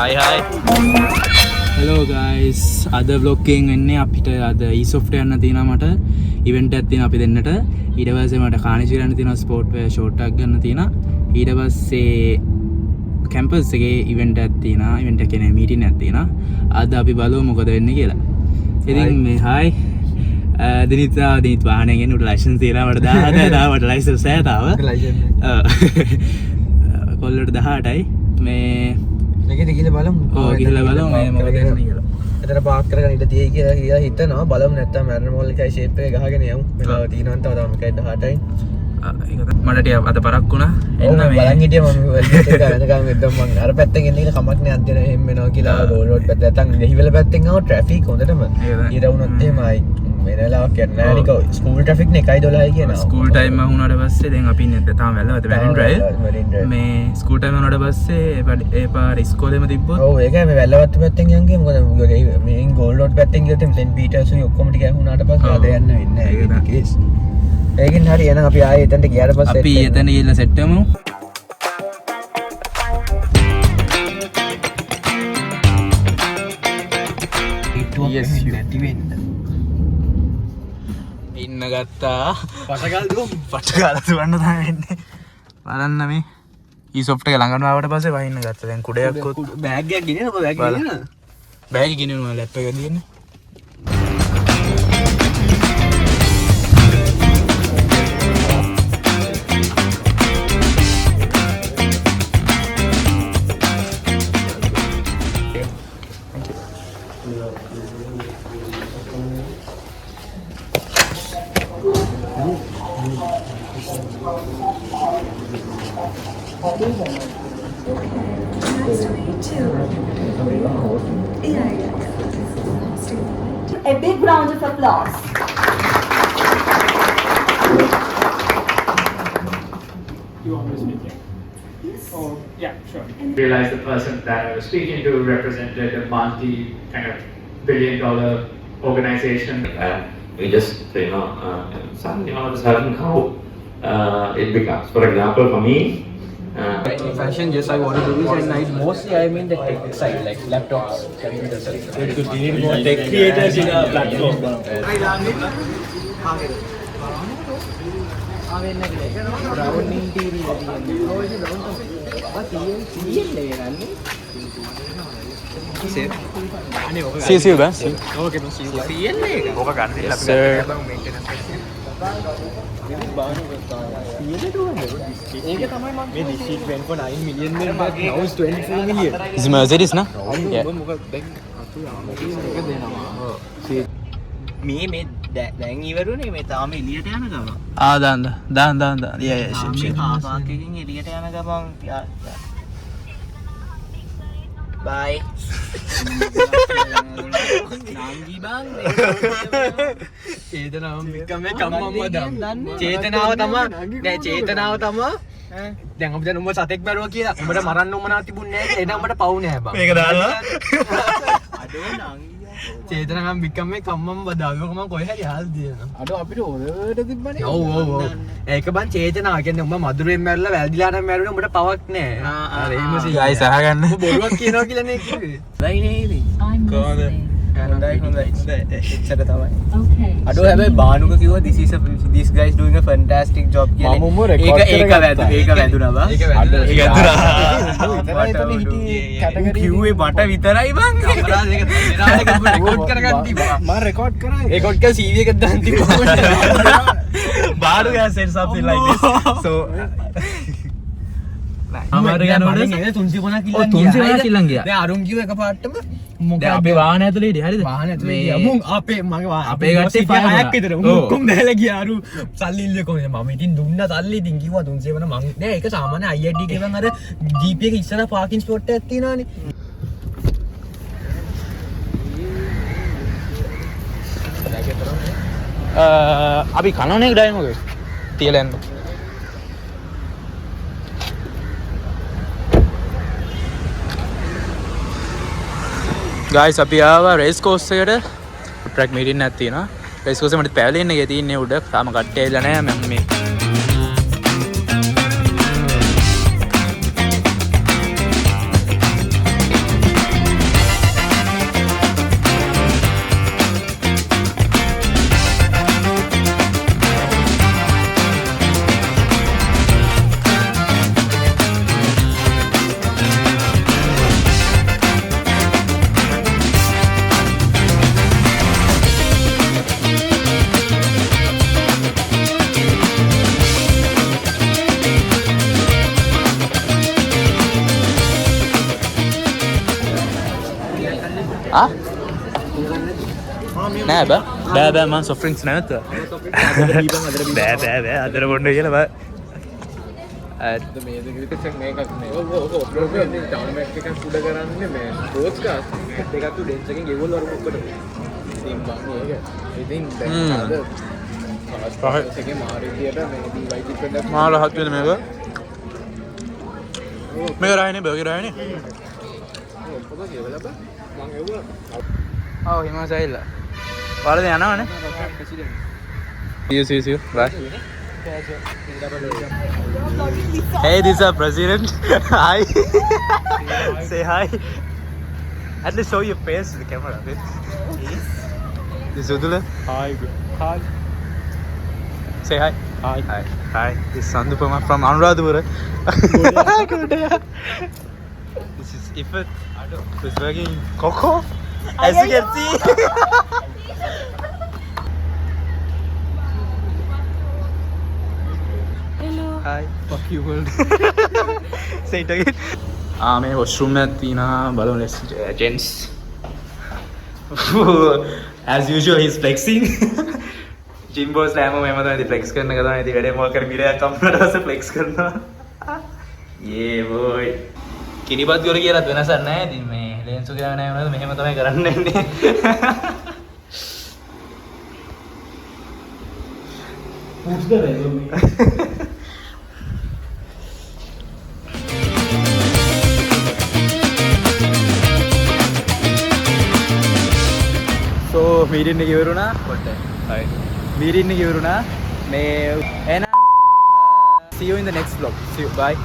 Hi. Hello guys. අද vlog එකෙන් එන්නේ අපිට අද e-soft යන්න තියෙනවා මට event එකක් තියෙනවා අපි දෙන්නට. ඊට පස්සේ මට කානිචි යන්න තියෙනවා sport wear short එකක් ගන්න තියෙනවා. ඊට පස්සේ campus එකේ event එකක් තියෙනවා. event එකේ නේ meeting එකක් තියෙනවා. අද අපි බලමු මොකද වෙන්නේ කියලා. ඉතින් මේ hi දිනිත් වාහනේ ගෙන උඩ license තියලා මට 18 තාම මට license නැහැ තාම. කොල්ලට 18යි මේ මේකද කියලා බලමු. ඔව් කියලා බලමු මේ මොකද වෙන්නේ කියලා. එතන පාක් කරගෙන ඉඳ තියෙයි කියලා හිතනවා. බලමු නැත්තම් මැරෙන මෝල් එකයි ෂේප් එක ගහගෙන යමු. මෙලා තියෙනවා තව එකයි 18යි. ඒක මට ටික අද පරක් වුණා. එන්න මේ බලන් හිටියේ මම වෙල්ගෙට ගානකම් එද්දම් මම අර පැත්තෙන් එන්නේ කමක් නෑ අන්තිම එහෙම වෙනවා කියලා ගෝල් රෝඩ් පැත්ත නැත්තම් දෙහිවල පැත්තෙන් ආව ට්‍රැෆික් හොඳටම ඊට වුණොත් එහෙමයි වෙනලාවක් යන්නේ නෑ නිකෝ ස්කූල් ට්‍රැෆික් නේ 1:12යි කියනවා. ස්කූල් ටයිම් වුණාට පස්සේ දැන් අපි ඉන්නේ තාම වැල්ලවද මැරින් ඩ්‍රයිව් මේ ස්කූල් ටයිම් වුණාට පස්සේ ඒ පාර ඉස්කෝලේම තිබ්බොත් ඔව් ඒකයි මේ වැල්ලවත් පැත්තෙන් යන්නේ මොකද මේ ගෝල් රෝඩ් පැත්තෙන් ගියොත් සෙන්ට් පීටර්ස් ඔක්කොම ටික ඇහුණාට පස්සේ අද යන්න වෙන්නේ නෑ ඒක කේස්. ඒකින් හරි එහෙනම් අපි ආයේ එතනට ගියාට පස්සේ අපි එතන ගිහලා සෙට් වෙමු. yes නැති වෙන්න. ඉන්න ගත්තා. පටගාලා දුවන්න තමයි වෙන්නේ. බලන්න මේ e-soft එක ළඟම ආවට පස්සේ වහින්න ගත්තා. දැන් කුඩයක් බෑග් එකක් ගෙනියන ඔබ බෑග් ගෙනියන. බෑග් ගෙනියනවා ලැප් එක දින්නේ. A big round of applause. You want me to speak? Yes. Oh, yeah, sure. Realized the person that I was speaking to represented a multi kind of $billion organization. We just, something just happen how it becomes. For example, for me, Fashion, yes, I want to do this, and I mostly I mean the tech side, like laptops, computers. It could be more tech creators in a platform. See you guys. Okay, no, see you. ඕක ගන්න දෙන්න අපි ඒක තමයි මම මේ this sheet went for 9 million then but now it's 24 million. Is Mercedes na? Yeah. මොකද දැන් ඒක දෙනවා. මේ දැන් ඉවරුනේ මේ තාම එළියට යන ගමන්. දාන්න. Yeah, shit. පාක් එකකින් එළියට යන ගමන් bye. නංගි බං චේතනාව මේ කම්මම්ම චේතනාව තමයි නෑ චේතනාව තමයි දැන් අපි දැන් උඹ සතෙක් මරුවා කියලා උඹට මරන්න උමනා තිබුණේ නෑ එහෙනම් උඹට පව් නෑ බං මේක දාලා අඩෝ නංගි චේතනාව බිකම් මේ කම්මම් බදාගම මම කොහේ හරි හාල් දිනනවා අඩෝ අපිට ඔරට තිබ්බනේ ඔව් ඒක බං චේතනාව කියන්නේ උඹ මදුරෙන් මැරලා වැල්දිලා නම් මැරුණේ උඹට පවක් නෑ අර එහෙම ගයි සහගන්න බොරුවක් කියනවා කියලා නේ කිව්වේ බයි නේද කොහොමද හොඳයි එච්චර තමයි Okay. අඩෝ හැබැයි බානුක කිව්වා this guy is doing a fantastic job කියලා මම රෙකෝඩ් ඒක වැදුනා බං ඒක වැදුනා කිව්වේ මට විතරයි බං අපරාධ ඒක රෙකෝඩ් කරගන්න තිබ්බා මම රෙකෝඩ් කරා රෙකෝඩ් කරලා CV එකක් දාන්න තිබ්බා Baru ya said something like this. So අමාරු යනකොට 350 කිල්ලන් 350 කිල්ලන් ගියා. දැන් අරුන් කිව්ව එකපාරටම දැන් අපේ වාහන ඇතුලේ ඉදී හරිද? වාහන ඇතුලේ ගියා. මුන් අපේ මගේ වාහන අපේ කට්ටිය හයක් වුණා. විතර උන් ඔක්කොම දැලා ගියා අරු සල්ලි ඉල්ල කොහේ මම ඉතින් දුන්නා සල්ලි ඉතින් කිව්වා 300 වන මං නෑ ඒක සාමාන්‍ය IID ගෙවන් අර GP එක ඉස්සර පාකින් ස්පොට් එකක් තියෙනවානේ. අපි කනෝනේ ඩයින් මොකද? තියලා යන්න. guys අපි ආවා රේස් කෝස් එකට ට්‍රැක් මීටින් එකක් තියෙනවා රේස් කෝස් එකේ මට පැවලින් එකේ තියෙන්නේ උඩ තාම කට්ටිය ඇවිල්ලා නැහැ මම මේ ආ නෑ බෑ මම soft drinks නැවත බෑ අදර බොන්න කියලා බෑ මේ දෙක විතර මේකක් නේ. ඔව් ප්‍රෝග්‍රෑම් එකේ ටවුන්මැට් එකක් උඩ කරන්නේ මේ පෝඩ්කාස්ට් එකක් තු ඩෙන්ස් එකෙන් ගෙවල් වර ඔක්කොට. ඉතින් බං ඒක. ඉතින් දැන් අද කාස්ට් එකේ මාරිදියට මේ ඩීවයිඩ් එකක් මාර හත් වෙන මේක රායනේ බර්ගර් රායනේ ඔක්කොම ගෙවලා බං මං එවුවා. ඔව් හිමාසයිල්ල වලද යනවනේ see you bye hey this is our president hi say hi at least show your face to the camera bit this Udula hi say hi hi this is Sandupama from Anuradhapura this is Ifat who is working in Coco as you can see Hi. Fuck you world. Say it again. මේ washroom එකක් තියෙනවා බලමු let's gents. As usual he's flexing. Gym boss ලා හැමෝම එහෙම තමයි flex කරන එක තමයි ඉතින් වැඩේ මොකක් කර මිලයක් කම්පලට පස්සේ flex කරනවා. Yeah boy. කිරිබත් ගොර කියලාත් වෙනසක් නැහැ. ඉතින් මේ ලෙන්සු ගාව නැහැ වුණාද මෙහෙම තමයි කරන්න ඉන්නේ. Push the resume. So meeting එක ඉවරුණා කොට හරි meeting එක ඉවරුණා මේ එහෙනම් see you in the next vlog see you bye